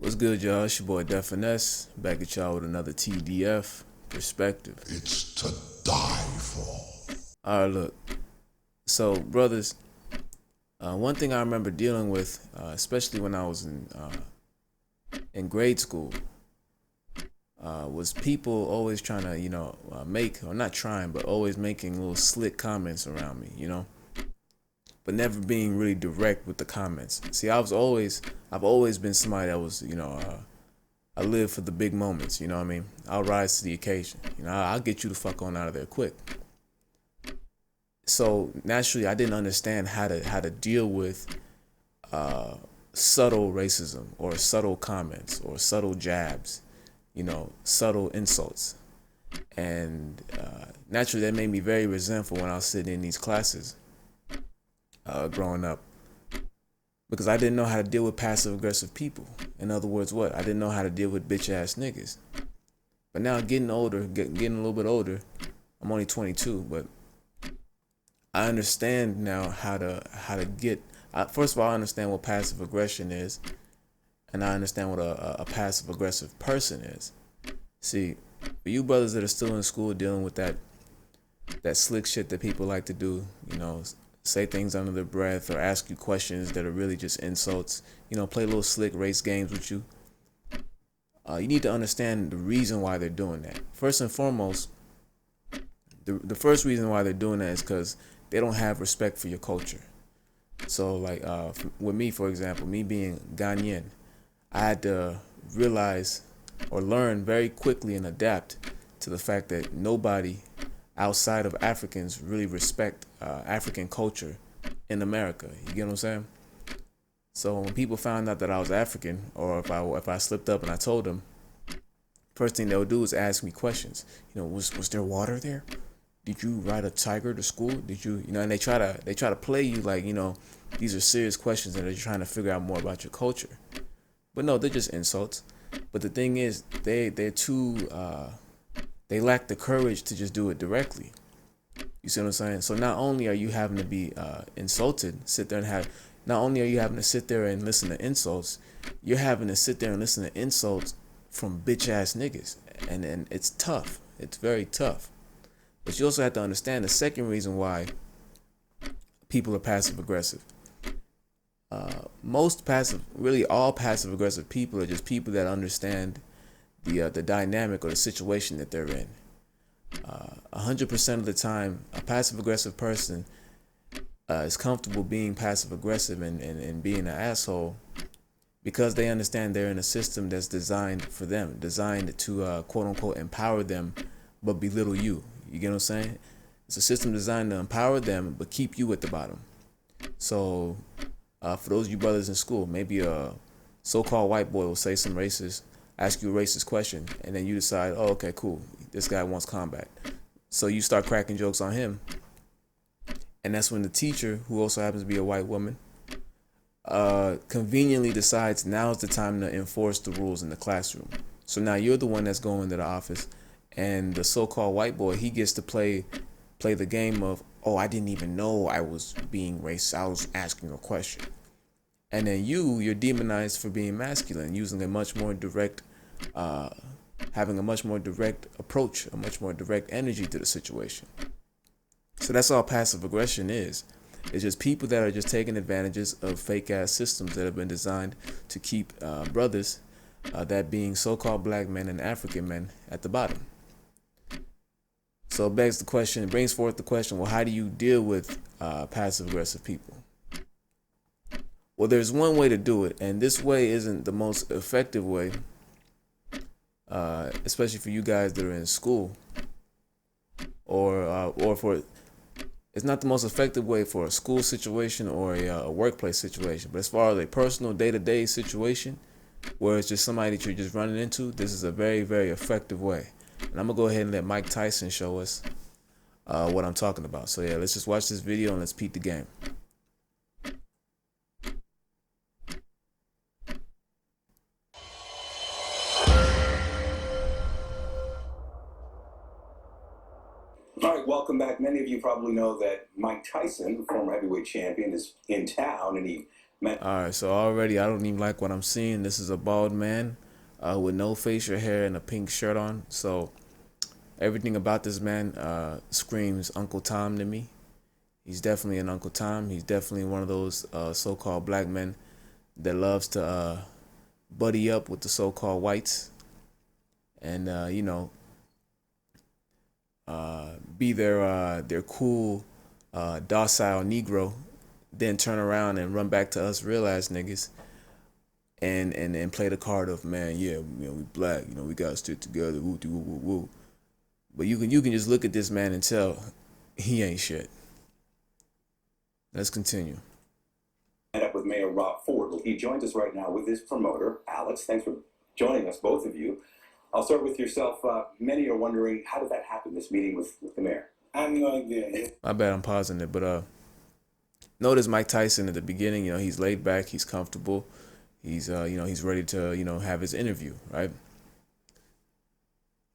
What's good, y'all? It's your boy Def Finesse, back at y'all with another TDF perspective. It's to die for. All right, look. So, brothers, one thing I remember dealing with, especially when I was in grade school, was people always trying to, make or not trying, but always making little slick comments around me, but never being really direct with the comments. See, I've always been somebody that was, I live for the big moments, you know what I mean? I'll rise to the occasion. I'll get you the fuck on out of there quick. So naturally, I didn't understand how to deal with subtle racism or subtle comments or subtle jabs, subtle insults. And naturally, that made me very resentful when I was sitting in these classes growing up because I didn't know how to deal with passive aggressive people. In other words, what? I didn't know how to deal with bitch ass niggas. But now getting older, getting a little bit older, I'm only 22, but I understand now how to get. First of all, I understand what passive aggression is, and I understand what a passive aggressive person is. See, for you brothers that are still in school dealing with that slick shit that people like to do, say things under their breath or ask you questions that are really just insults, play little slick race games with you. You need to understand the reason why they're doing that. First and foremost, the first reason why they're doing that is because they don't have respect for your culture. So, like, with me, for example, me being Ghanaian, I had to realize or learn very quickly and adapt to the fact that nobody outside of Africans really respect African culture in America. You get what I'm saying? So when people found out that I was African, or if I slipped up and I told them, first thing they'll do is ask me questions. Was there water there? Did you ride a tiger to school? Did you, and they try to play you like, these are serious questions and they're trying to figure out more about your culture. But no, they're just insults. But the thing is, they're too they lack the courage to just do it directly. You see what I'm saying? So not only are you having to be insulted, not only are you having to sit there and listen to insults, you're having to sit there and listen to insults from bitch ass niggas, and it's tough. It's very tough. But you also have to understand the second reason why people are passive aggressive. Really all passive aggressive people are just people that understand the dynamic or the situation that they're in. 100% of the time, a passive aggressive person is comfortable being passive aggressive and being an asshole because they understand they're in a system that's designed for them, designed to quote unquote empower them, but belittle you. You get what I'm saying? It's a system designed to empower them, but keep you at the bottom. So, for those of you brothers in school, maybe a so-called white boy will say some racist, ask you a racist question, and then you decide, oh, okay, cool, this guy wants combat. So you start cracking jokes on him. And that's when the teacher, who also happens to be a white woman, conveniently decides now's the time to enforce the rules in the classroom. So now you're the one that's going to the office, and the so-called white boy, he gets to play the game of, oh, I didn't even know I was being racist. I was asking a question. And then you're demonized for being masculine, using a much more direct, having a much more direct approach, a much more direct energy to the situation. So that's all passive aggression is. It's just people that are just taking advantages of fake ass systems that have been designed to keep brothers, that being so-called black men and African men, at the bottom. So it brings forth the question, well, how do you deal with passive aggressive people? Well, there's one way to do it, and this way isn't the most effective way, especially for you guys that are in school, or for, it's not the most effective way for a school situation or a workplace situation. But as far as a personal day-to-day situation, where it's just somebody that you're just running into, this is a very, very effective way. And I'm going to go ahead and let Mike Tyson show us what I'm talking about. So yeah, let's just watch this video and let's peep the game. All right, welcome back. Many of you probably know that Mike Tyson, the former heavyweight champion, is in town, and he All right, so already I don't even like what I'm seeing. This is a bald man with no facial hair and a pink shirt on. So everything about this man screams Uncle Tom to me. He's definitely an Uncle Tom. He's definitely one of those so-called black men that loves to buddy up with the so-called whites and be their cool docile Negro, then turn around and run back to us real ass niggas and play the card of, man, yeah, we black, we gotta stick together, woo woo woo woo. But you can just look at this man and tell he ain't shit. Let's continue. Up with Mayor Rob Ford. He joins us right now with his promoter, Alex. Thanks for joining us, both of you. I'll start with yourself. Many are wondering, how did that happen, this meeting with the mayor? I have no idea. My bad, I'm pausing it, but notice Mike Tyson at the beginning, he's laid back, he's comfortable, he's he's ready to, have his interview, right?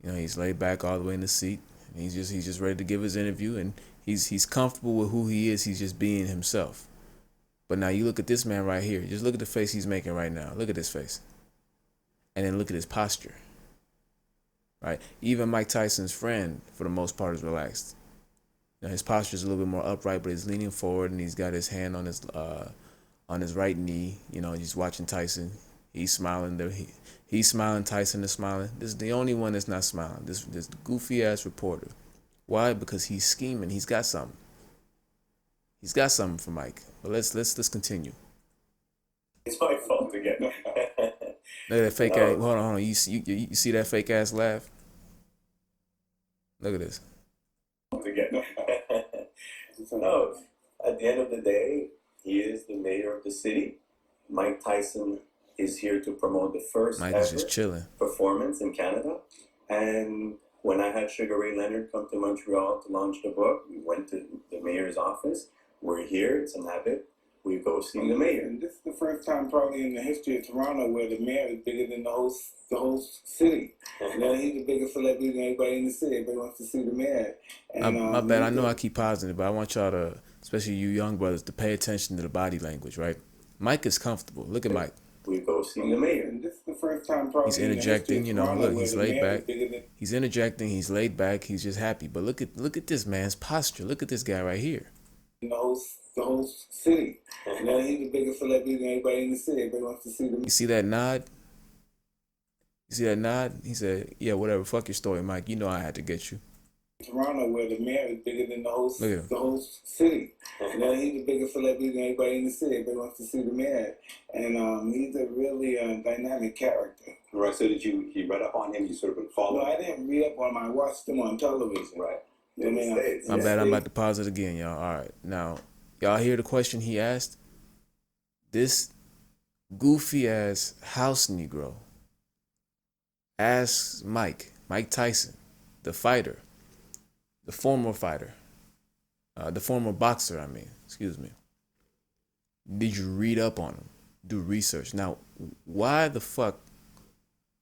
He's laid back all the way in the seat. He's just ready to give his interview, and he's comfortable with who he is. He's just being himself. But now you look at this man right here. Just look at the face he's making right now. Look at his face. And then look at his posture. Right? Even Mike Tyson's friend, for the most part, is relaxed. His posture is a little bit more upright, but he's leaning forward and he's got his hand on his right knee. He's watching Tyson. He's smiling. He's smiling. Tyson is smiling. This is the only one that's not smiling. This goofy ass reporter. Why? Because he's scheming. He's got something. He's got something for Mike. But let's continue. It's my fault again. Look at that fake ass. Hold on. You see that fake ass laugh? Look at this. Again. No, at the end of the day, he is the mayor of the city. Mike Tyson is here to promote the first Mike is just chilling. Performance in Canada. And when I had Sugar Ray Leonard come to Montreal to launch the book, we went to the mayor's office. We're here. It's an habit. We go see the mayor. And this is the first time probably in the history of Toronto where the mayor is bigger than the whole city. He's the biggest celebrity than everybody in the city. Everybody wants to see the mayor. And, my bad. I know I keep pausing it, but I want y'all to, especially you young brothers, to pay attention to the body language, right? Mike is comfortable. Look at Mike. We go see the mayor. And this is the first time probably he's interjecting. Look, he's laid back. Than... He's interjecting. He's laid back. He's just happy. But look at this man's posture. Look at this guy right here. The whole city. He's the biggest celebrity than everybody in the city. Everybody wants to see the mayor. You see that nod? You see that nod? He said, yeah, whatever. Fuck your story, Mike. You know I had to get you. Toronto, where the mayor is bigger than the whole city. He's the biggest celebrity than everybody in the city. Everybody wants to see the mayor. And he's a really dynamic character. Right, so you read up on him, you sort of been following? No, I didn't read up on him. I watched him on television. Right. My bad, I'm about to pause it again, y'all. All right. Now, y'all hear the question he asked? This goofy-ass house Negro asks Mike Tyson, the fighter, the former fighter, the former boxer, excuse me. Did you read up on him? Do research. Now, why the fuck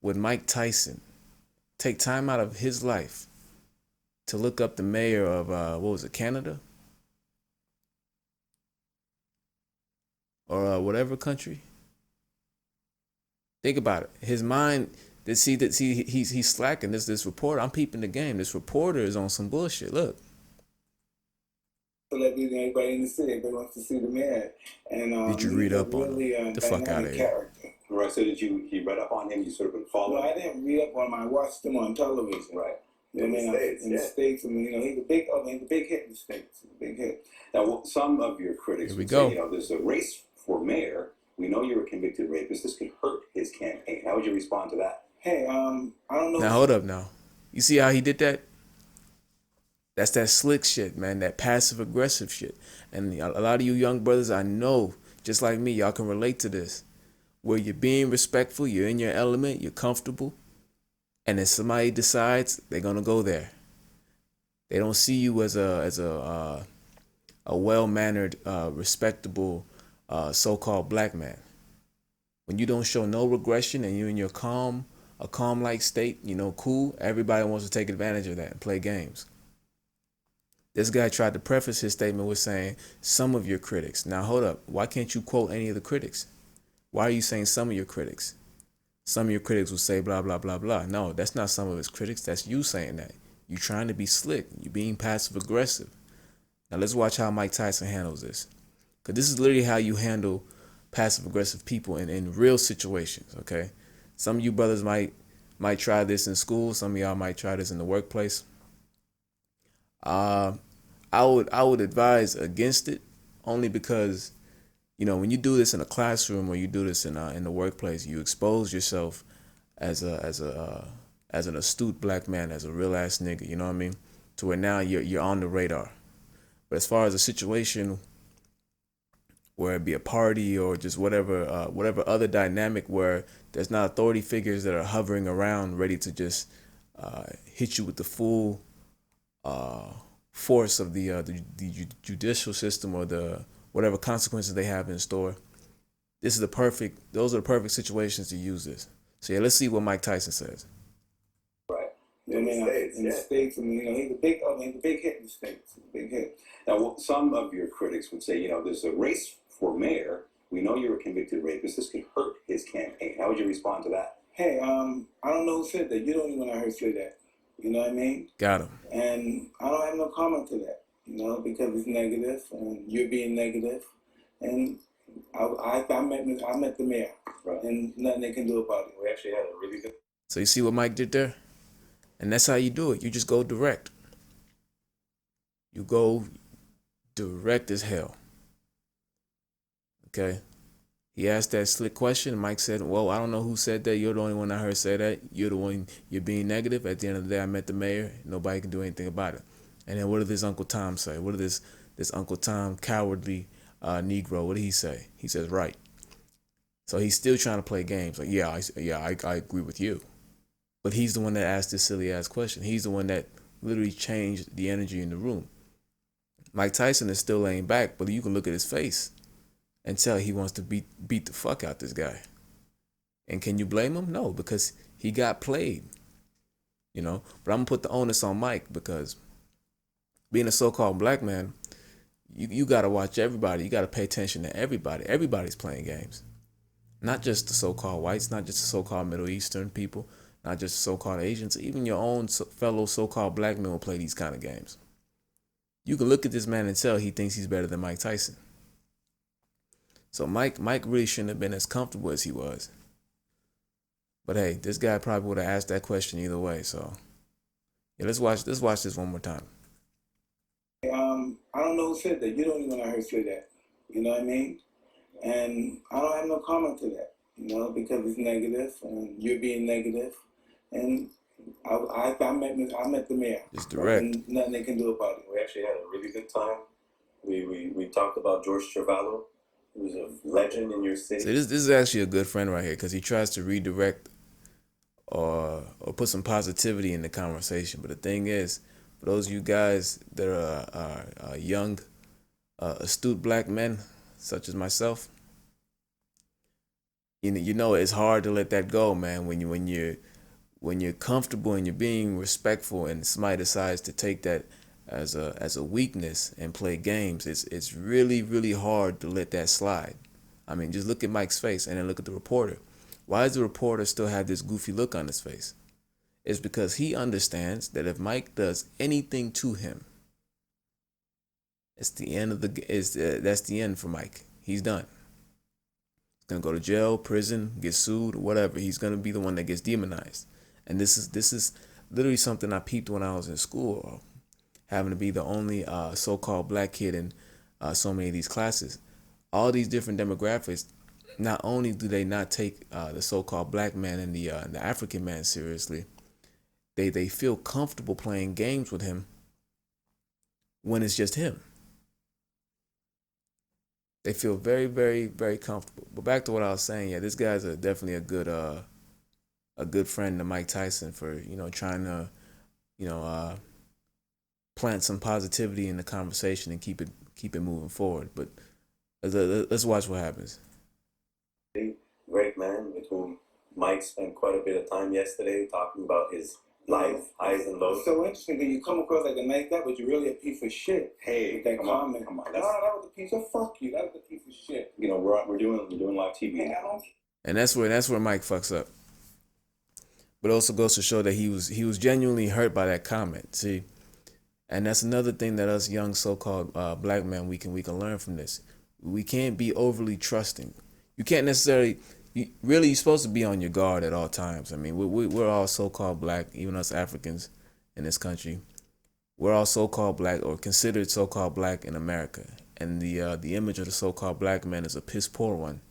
would Mike Tyson take time out of his life to look up the mayor of, Canada? Or whatever country? Think about it. His mind, he's slacking. This reporter, I'm peeping the game. This reporter is on some bullshit. Look. Celebrity than everybody in the city. Everybody wants to see the mayor. And did you read up on him? The fuck out of here. Right, so you read up on him, you sort of been following? No, I didn't read up on him. I watched him on television. Right. In the States, he's a big hit in the States. A big hit. Now, some of your critics would say, there's a race for mayor. We know you're a convicted rapist. This could hurt his campaign. How would you respond to that? Hey, I don't know. Now, hold up now. You see how he did that? That's that slick shit, man. That passive-aggressive shit. And a lot of you young brothers, I know, just like me, y'all can relate to this. Where you're being respectful, you're in your element, you're comfortable. And if somebody decides they're gonna go there, they don't see you as a well-mannered, respectable, so-called black man. When you don't show no regression and you're in your calm-like state, cool. Everybody wants to take advantage of that and play games. This guy tried to preface his statement with saying some of your critics. Now hold up. Why can't you quote any of the critics? Why are you saying some of your critics? Some of your critics will say blah, blah, blah, blah. No, that's not some of his critics. That's you saying that. You trying to be slick. You being passive aggressive. Now let's watch how Mike Tyson handles this. Because this is literally how you handle passive aggressive people in real situations, okay? Some of you brothers might try this in school. Some of y'all might try this in the workplace. I would advise against it, only because, you know, when you do this in a classroom or you do this in the workplace, you expose yourself as an astute black man, as a real ass nigga. You know what I mean? To where now you're on the radar. But as far as a situation where it be a party or just whatever other dynamic where there's not authority figures that are hovering around ready to just hit you with the full force of the judicial system or the whatever consequences they have in store, those are the perfect situations to use this. So yeah, let's see what Mike Tyson says. Right. In the States, and you know, he's a big hit in the States. He's a big hit. Now, some of your critics would say, you know, there's a race for mayor. We know you're a convicted rapist. This could hurt his campaign. How would you respond to that? Hey, I don't know who said that. You don't even hear say that. You know what I mean? Got him. And I don't have no comment to that, you know, because it's negative and you're being negative. And I met the mayor, right, and nothing they can do about it. We actually had a really good. So you see what Mike did there? And that's how you do it. You just go direct. You go direct as hell. Okay? He asked that slick question. Mike said, well, I don't know who said that. You're the only one I heard say that. You're the one, you're being negative. At the end of the day, I met the mayor. Nobody can do anything about it. And then what did this Uncle Tom say? What did this Uncle Tom, cowardly Negro, what did he say? He says, right. So he's still trying to play games. Like, I agree with you. But he's the one that asked this silly ass question. He's the one that literally changed the energy in the room. Mike Tyson is still laying back, but you can look at his face and tell he wants to beat the fuck out this guy. And can you blame him? No, because he got played. You know, but I'm gonna put the onus on Mike, because being a so-called black man, you gotta watch everybody. You gotta pay attention to everybody. Everybody's playing games. Not just the so-called whites, not just the so-called Middle Eastern people, not just the so-called Asians. Even your own fellow so-called black men will play these kind of games. You can look at this man and tell he thinks he's better than Mike Tyson. So Mike really shouldn't have been as comfortable as he was. But hey, this guy probably would have asked that question either way. So yeah, let's watch this one more time. I don't know who said that. You don't even hear say that. You know what I mean? And I don't have no comment to that, you know, because it's negative and you're being negative. And I met the mayor. Just direct. And nothing they can do about it. We actually had a really good time. We talked about George Trevallo, who's a legend in your city. So this is actually a good friend right here, because he tries to redirect or put some positivity in the conversation. But the thing is, for those of you guys that are young, astute black men, such as myself, you know it's hard to let that go, man. When you're comfortable and you're being respectful, and somebody decides to take that as a weakness and play games, it's really, really hard to let that slide. I mean, just look at Mike's face and then look at the reporter. Why does the reporter still have this goofy look on his face? It's because he understands that if Mike does anything to him, it's the end of that's the end for Mike. He's done. He's gonna go to jail, prison, get sued, whatever. He's gonna be the one that gets demonized. And this is literally something I peeped when I was in school, having to be the only so-called black kid in so many of these classes. All these different demographics, not only do they not take the so-called black man and the African man seriously, they feel comfortable playing games with him when it's just him. They feel very, very, very comfortable. But back to what I was saying, yeah, this guy's definitely a good friend to Mike Tyson for, trying to, plant some positivity in the conversation and keep it moving forward. But let's watch what happens. Great man with whom Mike spent quite a bit of time yesterday talking about his highs and lows. It's so interesting that you come across like a nice guy, but you're really a piece of shit. Hey, with that come comment. on. That was a piece of fuck you. That was a piece of shit. You know, we're doing live TV. Hey, I don't. And that's where Mike fucks up. But it also goes to show that he was genuinely hurt by that comment. See, and that's another thing that us young so-called black men we can learn from this. We can't be overly trusting. You can't necessarily. You're supposed to be on your guard at all times. I mean, we're all so-called black, even us Africans in this country. We're all so-called black or considered so-called black in America, and the image of the so-called black man is a piss poor one.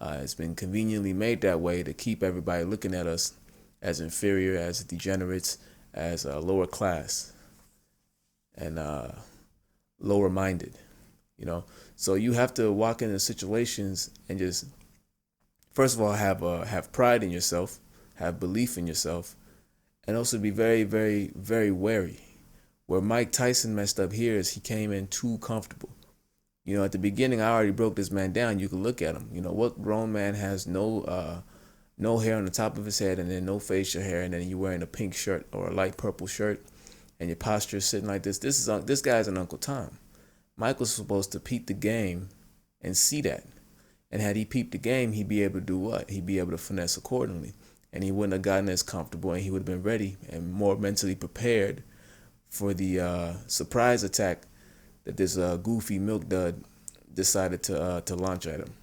It's been conveniently made that way to keep everybody looking at us as inferior, as degenerates, as lower class, and lower minded. You know, so you have to walk into situations and just, first of all, have pride in yourself, have belief in yourself, and also be very, very, very wary. Where Mike Tyson messed up here is he came in too comfortable. You know, at the beginning, I already broke this man down. You can look at him. You know, what grown man has no hair on the top of his head and then no facial hair, and then you're wearing a pink shirt or a light purple shirt, and your posture is sitting like this. This guy's an Uncle Tom. Mike was supposed to peep the game and see that. And had he peeped the game, he'd be able to do what? He'd be able to finesse accordingly. And he wouldn't have gotten as comfortable, and he would have been ready and more mentally prepared for the surprise attack that this goofy milk dud decided to launch at him.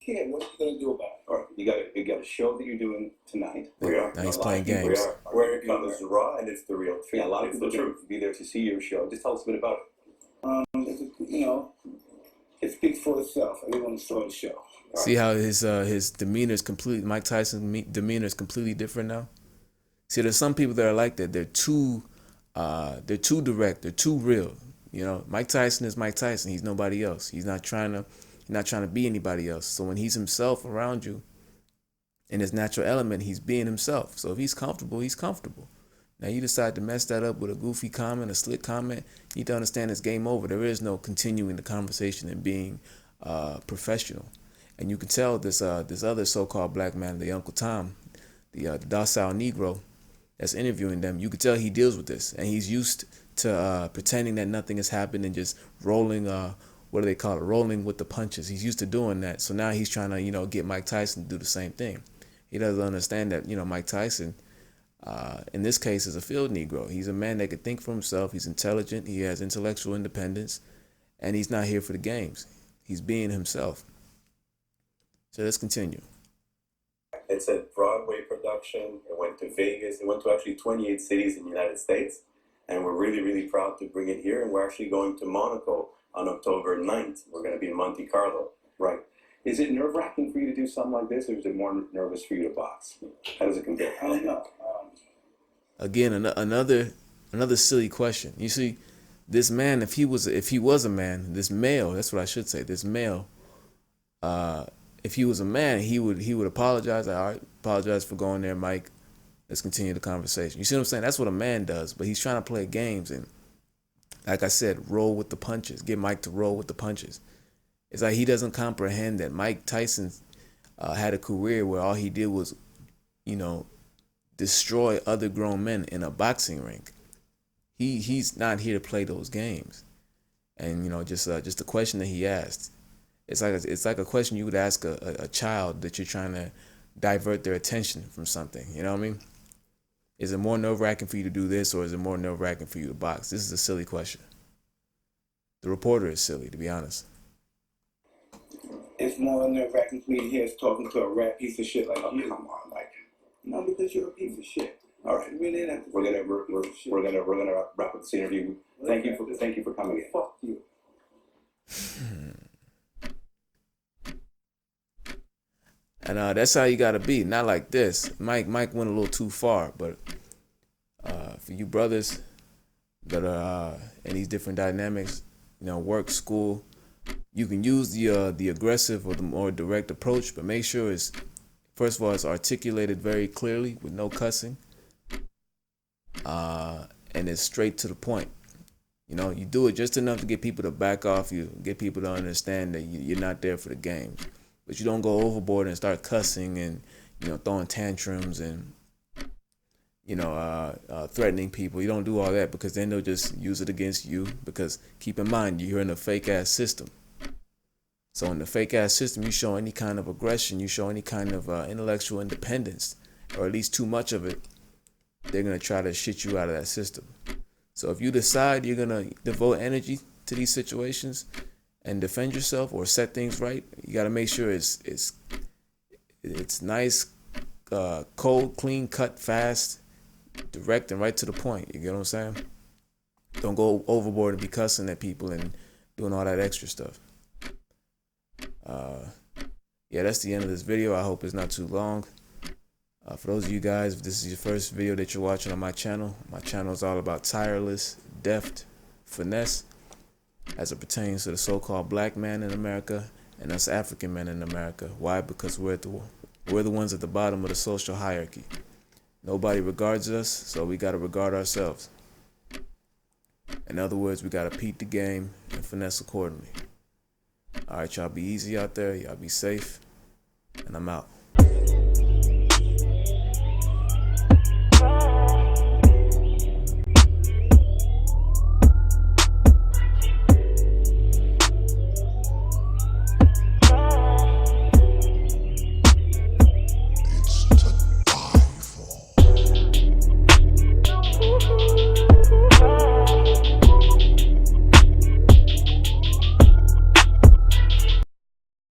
Yeah, what are you gonna do about it? All right, you got a show that you're doing tonight. We are. Now he's playing games. Where it comes raw and it's the real truth. Yeah, a lot of people truth. be there to see your show. Just tell us a bit about it. You know, it speaks for itself. I didn't want to show the show. See how his demeanor is completely, Mike Tyson's demeanor is completely different now. See, there's some people that are like that. They're too direct. They're too real. You know, Mike Tyson is Mike Tyson. He's nobody else. He's not trying to be anybody else. So when he's himself around you, in his natural element, he's being himself. So if he's comfortable, he's comfortable. Now you decide to mess that up with a goofy comment, a slick comment, you need to understand it's game over. There is no continuing the conversation and being professional. And you can tell this other so-called black man, the Uncle Tom, the docile Negro that's interviewing them, you could tell he deals with this. And he's used to pretending that nothing has happened and just rolling, what do they call it, rolling with the punches. He's used to doing that. So now he's trying to, get Mike Tyson to do the same thing. He doesn't understand that, Mike Tyson, in this case, is a field Negro. He's a man that can think for himself. He's intelligent. He has intellectual independence. And he's not here for the games. He's being himself. So let's continue. It's a Broadway production. It went to Vegas. It went to actually 28 cities in the United States. And we're really, really proud to bring it here. And we're actually going to Monaco on October 9th. We're going to be in Monte Carlo. Right. Is it nerve-wracking for you to do something like this, or is it more nervous for you to box? How does it compare? I don't know. Again, another silly question. You see, this man, if he was a man, this male, that's what I should say, this male, if he was a man, he would apologize. All right, apologize for going there, Mike. Let's continue the conversation. You see what I'm saying? That's what a man does. But he's trying to play games and, like I said, roll with the punches. Get Mike to roll with the punches. It's like he doesn't comprehend that Mike Tyson had a career where all he did was, destroy other grown men in a boxing ring. He's not here to play those games. And just the question that he asked, it's like a question you would ask a child that you're trying to divert their attention from something. You know what I mean? Is it more nerve-wracking for you to do this, or is it more nerve-wracking for you to box? This is a silly question. The reporter is silly, to be honest. It's more nerve-wracking for me to hear us talking to a rat piece of shit like you. Come on, Mike. No, because you're a piece of shit. All right, We're gonna wrap up this interview. Thank you for coming in. Fuck you. And that's how you gotta be. Not like this. Mike went a little too far, but for you brothers that are in these different dynamics, work, school, you can use the aggressive or the more direct approach, but make sure it's, first of all, it's articulated very clearly with no cussing, and it's straight to the point. You do it just enough to get people to back off you, get people to understand that you're not there for the games. But you don't go overboard and start cussing and, throwing tantrums and threatening people. You don't do all that, because then they'll just use it against you. Because keep in mind, you're in a fake ass system. So in the fake ass system, you show any kind of aggression, you show any kind of intellectual independence, or at least too much of it, they're gonna try to shit you out of that system. So if you decide you're gonna devote energy to these situations and defend yourself or set things right, you gotta make sure it's nice, cold, clean cut, fast, direct, and right to the point. You get what I'm saying? Don't go overboard and be cussing at people and doing all that extra stuff. Yeah, that's the end of this video. I hope it's not too long. For those of you guys, if this is your first video that you're watching on my channel is all about tireless, deft finesse as it pertains to the so-called black man in America and us African men in America. Why? Because we're the ones at the bottom of the social hierarchy. Nobody regards us, so we got to regard ourselves. In other words, we got to peep the game and finesse accordingly. All right, y'all be easy out there. Y'all be safe. And I'm out.